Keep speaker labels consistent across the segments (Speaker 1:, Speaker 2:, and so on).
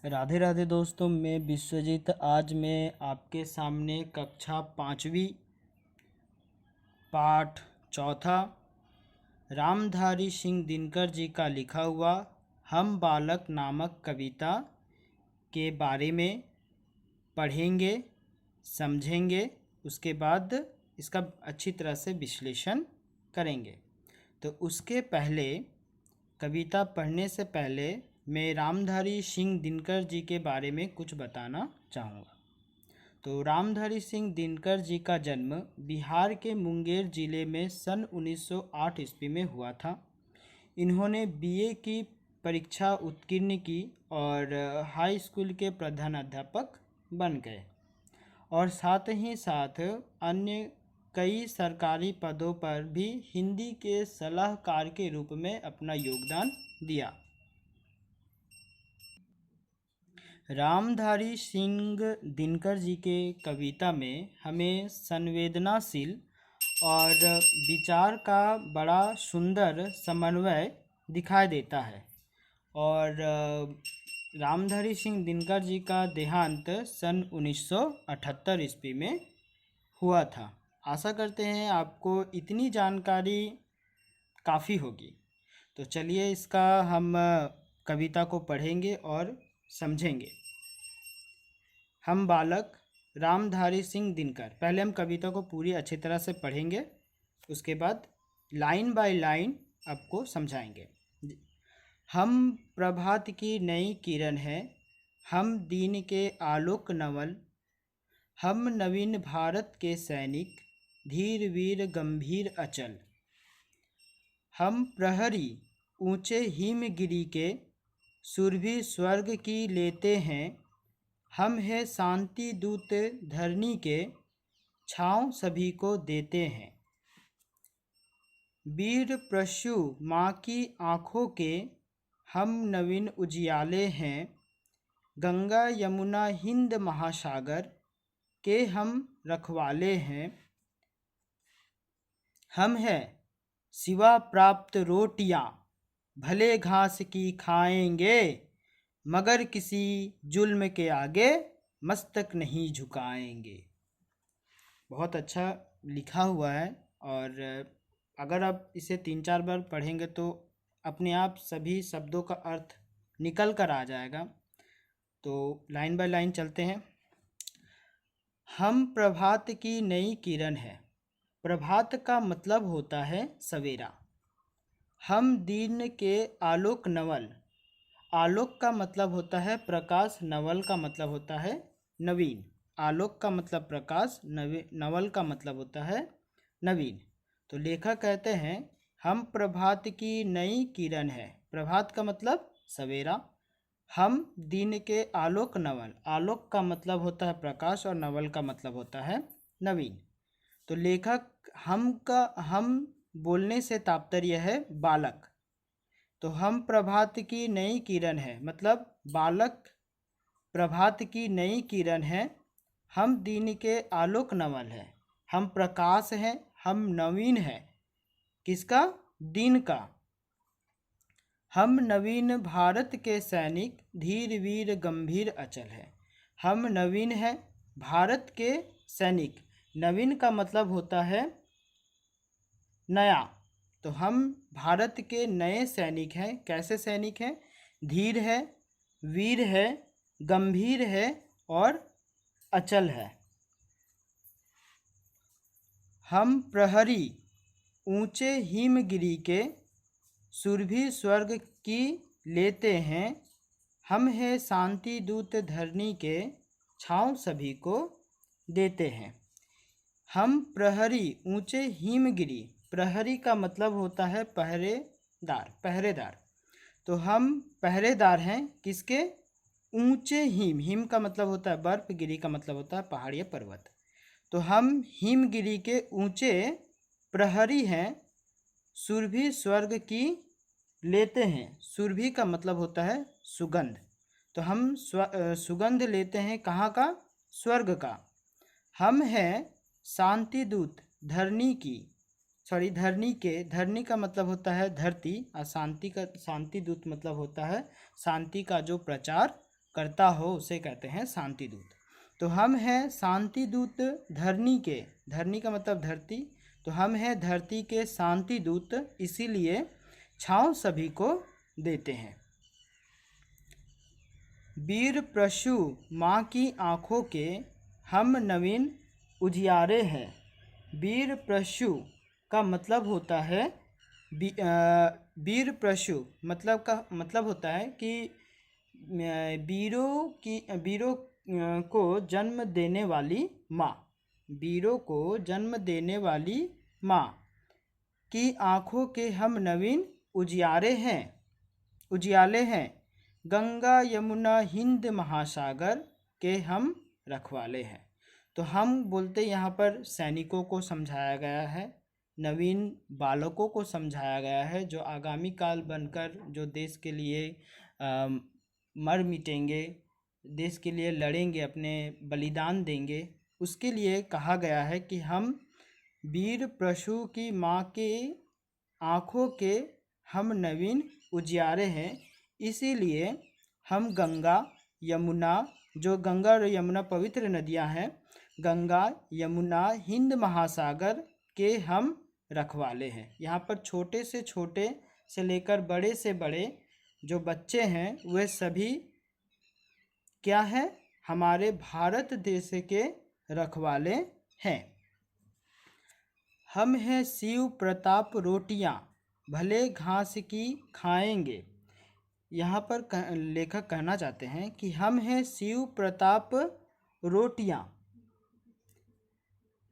Speaker 1: राधे राधे दोस्तों, मैं विश्वजीत। आज मैं आपके सामने कक्षा 5वीं पाठ चौथा रामधारी सिंह दिनकर जी का लिखा हुआ हम बालक नामक कविता के बारे में पढ़ेंगे, समझेंगे। उसके बाद इसका अच्छी तरह से विश्लेषण करेंगे। तो उसके पहले, कविता पढ़ने से पहले मैं रामधारी सिंह दिनकर जी के बारे में कुछ बताना चाहूँगा। तो रामधारी सिंह दिनकर जी का जन्म बिहार के मुंगेर जिले में सन 1908 ईस्वी में हुआ था। इन्होंने बीए की परीक्षा उत्तीर्ण की और हाई स्कूल के प्रधानाध्यापक बन गए और साथ ही साथ अन्य कई सरकारी पदों पर भी हिंदी के सलाहकार के रूप में अपना योगदान दिया। रामधारी सिंह दिनकर जी के कविता में हमें संवेदनाशील और विचार का बड़ा सुंदर समन्वय दिखाई देता है। और रामधारी सिंह दिनकर जी का देहांत सन 1978 ईस्वी में हुआ था। आशा करते हैं आपको इतनी जानकारी काफ़ी होगी। तो चलिए इसका हम कविता को पढ़ेंगे और समझेंगे। हम बालक रामधारी सिंह दिनकर। पहले हम कविता को पूरी अच्छी तरह से पढ़ेंगे, उसके बाद लाइन बाय लाइन आपको समझाएंगे। हम प्रभात की नई किरण है, हम दीन के आलोक नवल, हम नवीन भारत के सैनिक, धीर वीर गंभीर अचल। हम प्रहरी ऊंचे हिमगिरी के, सुरभि स्वर्ग की लेते हैं, हम है शांति दूत धरनी के, छाँव सभी को देते हैं। वीर प्रशु माँ की आँखों के, हम नवीन उजियाले हैं, गंगा यमुना हिंद महासागर के हम रखवाले हैं। हम है सिवा प्राप्त रोटियाँ, भले घास की खाएंगे, मगर किसी जुल्म के आगे मस्तक नहीं झुकाएंगे। बहुत अच्छा लिखा हुआ है और अगर आप इसे 3-4 बार पढ़ेंगे तो अपने आप सभी शब्दों का अर्थ निकल कर आ जाएगा। तो लाइन बाय लाइन चलते हैं। हम प्रभात की नई किरण है। प्रभात का मतलब होता है सवेरा। हम दिन के आलोक नवल। आलोक का मतलब होता है प्रकाश, नवल का मतलब होता है नवीन। आलोक का मतलब प्रकाश, नवल का मतलब होता है नवीन। तो लेखक कहते हैं हम प्रभात की नई किरण है। प्रभात का मतलब सवेरा। हम दिन के आलोक नवल। आलोक का मतलब होता है प्रकाश और नवल का मतलब होता है नवीन। तो लेखक हम बोलने से तात्पर्य है बालक। तो हम प्रभात की नई किरण है मतलब बालक प्रभात की नई किरण है। हम दिन के आलोक नवल है। हम प्रकाश हैं, हम नवीन है। किसका? दिन का। हम नवीन भारत के सैनिक, धीर वीर गंभीर अचल है। हम नवीन है भारत के सैनिक। नवीन का मतलब होता है नया। तो हम भारत के नए सैनिक हैं। कैसे सैनिक हैं? धीर है, वीर है, गंभीर है और अचल है। हम प्रहरी ऊंचे हिमगिरी के, सुरभि स्वर्ग की लेते हैं, हम है शांति दूत धरनी के, छाँव सभी को देते हैं। हम प्रहरी ऊंचे हिमगिरी। प्रहरी का मतलब होता है पहरेदार, पहरेदार। तो हम पहरेदार हैं किसके? ऊंचे हिम। हिम का मतलब होता है बर्फ, गिरी का मतलब होता है पहाड़ या पर्वत। तो हम हिमगिरी के ऊंचे प्रहरी हैं, सुरभि स्वर्ग की लेते हैं। सुरभि का मतलब होता है सुगंध। तो हम सुगंध लेते हैं कहाँ का? स्वर्ग का। हम हैं शांति दूत धरनी की, धरनी के। धरनी का मतलब होता है धरती और शांति दूत मतलब होता है शांति का जो प्रचार करता हो उसे कहते हैं शांति दूत। तो हम हैं शांति दूत धरनी के, धरनी का मतलब धरती, तो हम हैं धरती के शांति दूत, इसीलिए छाँव सभी को देते हैं। वीर प्रशु माँ की आँखों के हम नवीन उजियारे हैं। वीर प्रशु का मतलब होता है वीर प्रशु मतलब होता है कि वीरों को जन्म देने वाली माँ, वीरों को जन्म देने वाली माँ की आँखों के हम नवीन उजियारे हैं। गंगा यमुना हिंद महासागर के हम रखवाले हैं। तो हम बोलते यहाँ पर सैनिकों को समझाया गया है, नवीन बालकों को समझाया गया है, जो आगामी काल बनकर जो देश के लिए मर मिटेंगे, देश के लिए लड़ेंगे, अपने बलिदान देंगे, उसके लिए कहा गया है कि हम वीर प्रशु की माँ के आँखों के हम नवीन उजियारे हैं। इसीलिए हम गंगा यमुना, जो गंगा और यमुना पवित्र नदियाँ हैं, गंगा यमुना हिंद महासागर के हम रखवाले हैं। यहाँ पर छोटे से लेकर बड़े से बड़े जो बच्चे हैं वे सभी क्या हैं, हमारे भारत देश के रखवाले हैं। हम हैं शिव प्रताप रोटियां भले घास की खाएंगे। यहाँ पर लेखक कहना चाहते हैं कि हम हैं शिव प्रताप रोटियां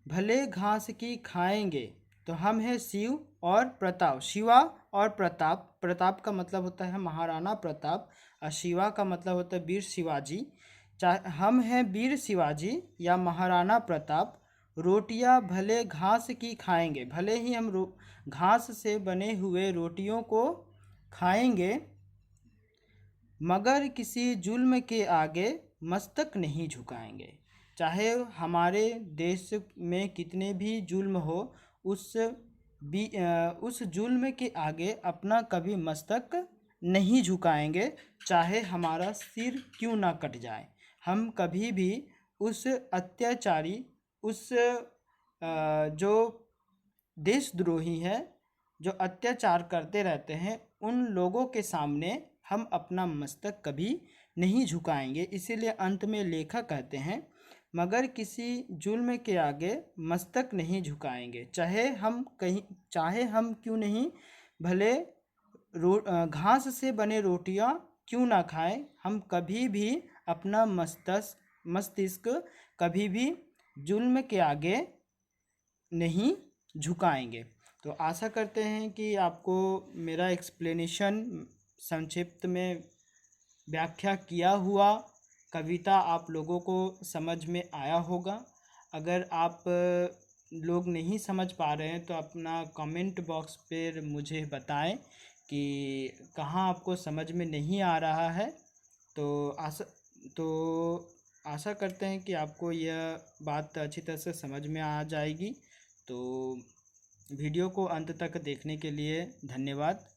Speaker 1: भले घास की खाएंगे। तो हम हैं शिव और प्रताप, शिवा और प्रताप। प्रताप का मतलब होता है महाराणा प्रताप और शिवा का मतलब होता है वीर शिवाजी। हम हैं वीर शिवाजी या महाराणा प्रताप। रोटियां भले घास की खाएंगे, भले ही हम घास से बने हुए रोटियों को खाएंगे, मगर किसी जुल्म के आगे मस्तक नहीं झुकाएंगे। चाहे हमारे देश में कितने भी जुल्म हो, उस जुल्म के आगे अपना कभी मस्तक नहीं झुकाएंगे, चाहे हमारा सिर क्यों ना कट जाए। हम कभी भी उस अत्याचारी, उस जो देशद्रोही है, जो अत्याचार करते रहते हैं, उन लोगों के सामने हम अपना मस्तक कभी नहीं झुकाएंगे। इसीलिए अंत में लेखक कहते हैं, मगर किसी जुल्म के आगे मस्तक नहीं झुकाएंगे, चाहे हम क्यों नहीं, भले घास से बने रोटियां क्यों ना खाएं, हम कभी भी अपना मस्तिष्क कभी भी जुल्म के आगे नहीं झुकाएंगे। तो आशा करते हैं कि आपको मेरा एक्सप्लेनेशन संक्षिप्त में व्याख्या किया हुआ कविता आप लोगों को समझ में आया होगा। अगर आप लोग नहीं समझ पा रहे हैं तो अपना कमेंट बॉक्स पर मुझे बताएं कि कहाँ आपको समझ में नहीं आ रहा है। तो आशा करते हैं कि आपको यह बात अच्छी तरह से समझ में आ जाएगी। तो वीडियो को अंत तक देखने के लिए धन्यवाद।